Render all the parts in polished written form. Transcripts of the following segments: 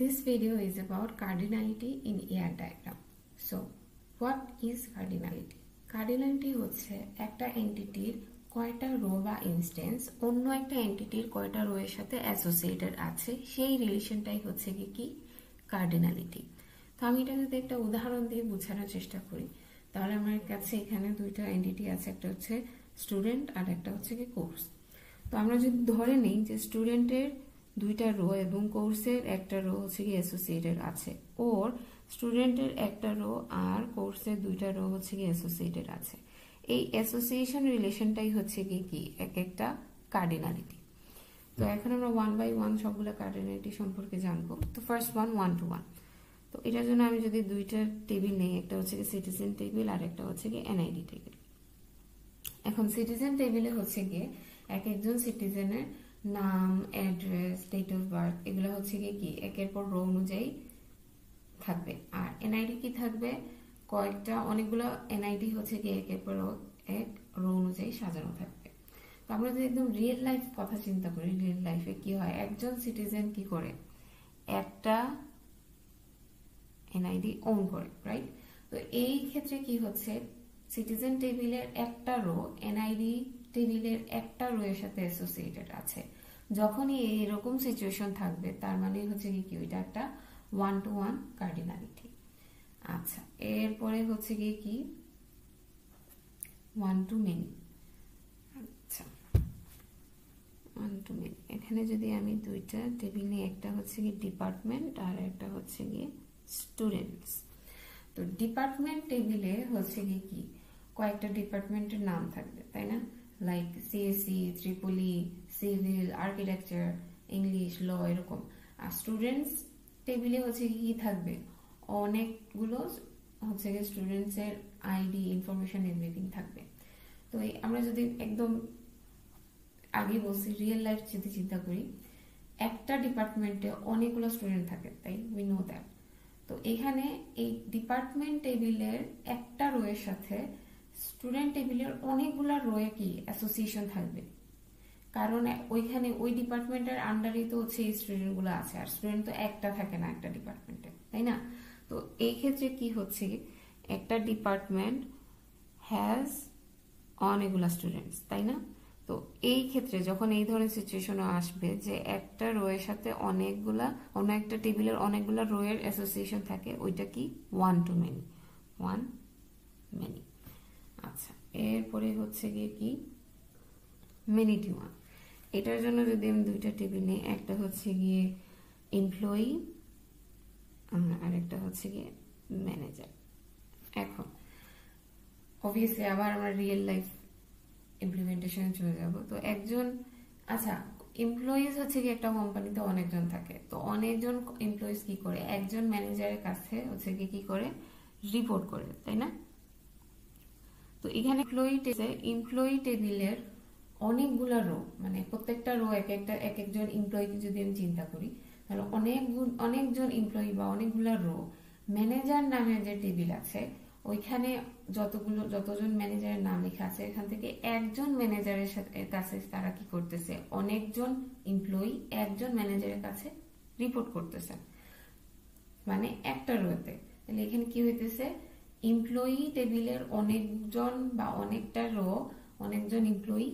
This video is about cardinality in AR diagram. So, what is cardinality? Cardinality হচ্ছে একটা এন্টিটির কয়টা rho বা instance অন্য একটা এন্টিটির কয়টা রো এর সাথে অ্যাসোসিয়েটেড আছে সেই রিলেশনটাই হচ্ছে কি কার্ডিনালিটি। তো আমি এটা যদি একটা উদাহরণ দিয়ে বোঝানোর চেষ্টা করি তাহলে আমার কাছে এখানে দুইটা এন্টিটি আছে, একটা হচ্ছে স্টুডেন্ট আর একটা হচ্ছে কি কোর্স। তো আমরা যদি ধরে নিই যে স্টুডেন্টের দুইটা রো এবং কোর্সের একটা রো হচ্ছে কি অ্যাসোসিয়েটেড আছে, ওর স্টুডেন্টের একটা রো আর কোর্সের দুইটা রো হচ্ছে কি অ্যাসোসিয়েটেড আছে। এই অ্যাসোসিয়েশন রিলেশনটাই হচ্ছে কি এক একটা কার্ডিনালিটি। তো এখন আমরা 1 by 1 সবগুলো কার্ডিনালিটি সম্পর্কে জানবো। তো ফার্স্ট ওয়ান 1 to 1। তো এটার জন্য আমি যদি দুইটা টেবিল নেই, একটা হচ্ছে কি সিটিজেন টেবিল আর একটা হচ্ছে কি এনআইডি টেবিল। এখন সিটিজেন টেবিলে হচ্ছে গিয়ে এক একজন সিটিজেনের নাম, অ্যাড্রেস, ডেট অফ বার্থ এগুলো হচ্ছে কি একের পর রো অনুযায়ী থাকবে। আর এনআইডি কি থাকবে, কয়েকটা অনেকগুলো এনআইডি হচ্ছে কি একের পর এক রো অনুযায়ী সাজানো থাকবে। তো আমরা যদি একদম রিয়েল লাইফ কথা চিন্তা করি, রিয়েল লাইফে কি হয়, একজন সিটিজেন কি করে একটা এনআইডি ওন করে, রাইট? তো এই ক্ষেত্রে কি হচ্ছে, সিটিজেন টেবিলের একটা রো এনআইডি টেবিলের একটা রো এর সাথে অ্যাসোসিয়েটেড আছে। যখনই এরকম সিচুয়েশন থাকবে তার মানে হচ্ছে কি ওইটা একটা 1 to 1 কার্ডিনালিটি। আচ্ছা, এরপরে হচ্ছে কি 1 to many। আচ্ছা, 1 to many এখানে যদি আমি দুইটা টেবিল নিই, একটা হচ্ছে কি ডিপার্টমেন্ট আর একটা হচ্ছে কি স্টুডেন্টস। তো ডিপার্টমেন্ট টেবিলে হচ্ছে কি কয়েকটা ডিপার্টমেন্টের নাম থাকবে, তাই না? Like CSC, ত্রিপলি, civil, architecture, English, ল এরকম। আর স্টুডেন্টস টেবিলে হচ্ছে কি থাকবে, অনেকগুলো হচ্ছে কি স্টুডেন্টস এর আইডি, ইনফরমেশন, এভরিথিং থাকবে। তো আমরা যদি একদম আগে বলছি রিয়েল লাইফ যদি চিন্তা করি, একটা ডিপার্টমেন্টে অনেকগুলো স্টুডেন্ট থাকে, তাই উই নো দ্যাট। তো এখানে এই ডিপার্টমেন্ট টেবিলের একটা রো এর সাথে স্টুডেন্ট টেবিলের অনেকগুলো রোয়ে কি অ্যাসোসিয়েশন থাকবে, কারণ ওইখানে ওই ডিপার্টমেন্টের আন্ডারে তো হচ্ছে এই স্টুডেন্ট গুলো আছে, আর স্টুডেন্ট তো একটা থাকে না একটা ডিপার্টমেন্টে, তাই না? তো এই ক্ষেত্রে কি হচ্ছে, একটা ডিপার্টমেন্ট হ্যাজ অনেকগুলা স্টুডেন্টস, তাই না? তো এই ক্ষেত্রে যখন এই ধরনের সিচুয়েশন আসবে যে একটা রো এর সাথে অনেকগুলা অন্য একটা টেবিলের অনেকগুলা রো এর অ্যাসোসিয়েশন থাকে, ওইটা কি 1 to many, 1 many। আচ্ছা, এরপরে হচ্ছে কি many to 1। এটার জন্য যদি আমি দুইটা টেবিল নিই, একটা হচ্ছে গিয়ে এমপ্লয়ি আর একটা হচ্ছে গিয়ে ম্যানেজার। এখন অবভিয়াসলি আবার আমরা রিয়েল লাইফ ইমপ্লিমেন্টেশনে চলে যাব। তো একজন, আচ্ছা, এমপ্লয়িজ হচ্ছে কি একটা কোম্পানিতে অনেকজন থাকে, তো অনেকজন এমপ্লয়িজ কি করে একজন ম্যানেজারের কাছে হচ্ছে কি করে রিপোর্ট করে, তাই না? তো এখানে এমপ্লয়ি টেবিলের অনেকগুলা রো, মানে প্রত্যেকটা রো এক একজন এমপ্লয়িকে যদি আমি চিন্তা করি তাহলে অনেকজন এমপ্লয়ি বা অনেকগুলা রো। ম্যানেজার নামের যে টেবিল আছে ওইখানে যতজন ম্যানেজারের নাম লেখা আছে, এখান থেকে একজন ম্যানেজারের কাছে তারা কি করতেছে, অনেকজন এমপ্লয়ি একজন ম্যানেজারের কাছে রিপোর্ট করতেছে, মানে একটা রোতে। তাহলে এখানে কি হইতেছে, এমপ্লয়ি টেবিলের অনেকজন বা অনেকটা রো, অনেকজন এমপ্লয়ি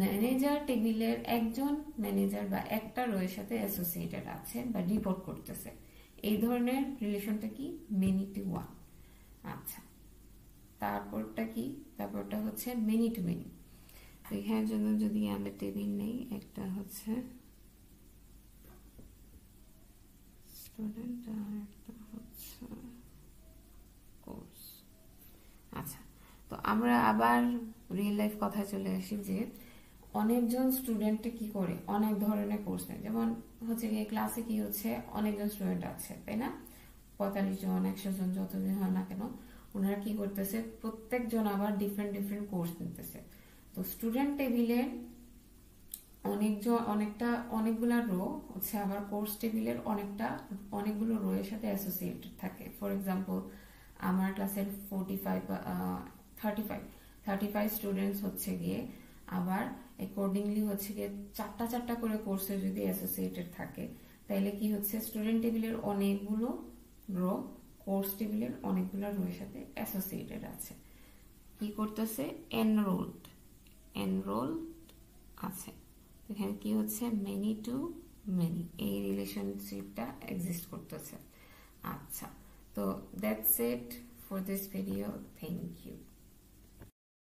ম্যানেজার টেবিলের একজন ম্যানেজার বা একটা রো এর সাথে অ্যাসোসিয়েটেড আছে বা রিপোর্ট করতেছে। এই ধরনের রিলেশনটা কি মেনি টু 1। আচ্ছা, তারপরটা হচ্ছে মেনি টু মেনি। এখানের জন্য যদি আমরা টেবিল নেই, একটা হচ্ছে স্টুডেন্ট আর একটা হচ্ছে কোর্স। আচ্ছা, তো আমরা আবার রিয়েল লাইফ কথায় চলে আসি যে অনেকজন স্টুডেন্ট কি করে অনেক ধরনের কোর্স নেয়। যেমন হচ্ছে গিয়ে ক্লাসে কি হচ্ছে অনেকজন স্টুডেন্ট আছে, তাই না? 45 জন, 100 জন, যতজন হয় না কেন, ওনারা কি করতেছে প্রত্যেকজন আবার ডিফারেন্ট কোর্স নিতেছে। তো স্টুডেন্ট টেবিলের অনেকগুলা রো হচ্ছে আবার কোর্স টেবিলের অনেকগুলো রো এর সাথে অ্যাসোসিয়েটেড থাকে। ফর এক্সাম্পল, আমার ক্লাসের 35 স্টুডেন্টস হচ্ছে গিয়ে আবার অ্যাকর্ডিংলি হচ্ছে গিয়ে চারটা করে কোর্সে যদি অ্যাসোসিয়েটেড থাকে, তাইলে কি হচ্ছে স্টুডেন্ট টেবিলের অনেকগুলো রো কোর্স টেবিলের অনেকগুলো রোয়ের সাথে অ্যাসোসিয়েটেড আছে। কি করতেছে এনরোলড আছে, এখানে কি হচ্ছে মেনি টু মেনি, এই রিলেশনশিপটা এক্সিস্ট করতেছে। আচ্ছা, তো that's it for this video, thank you.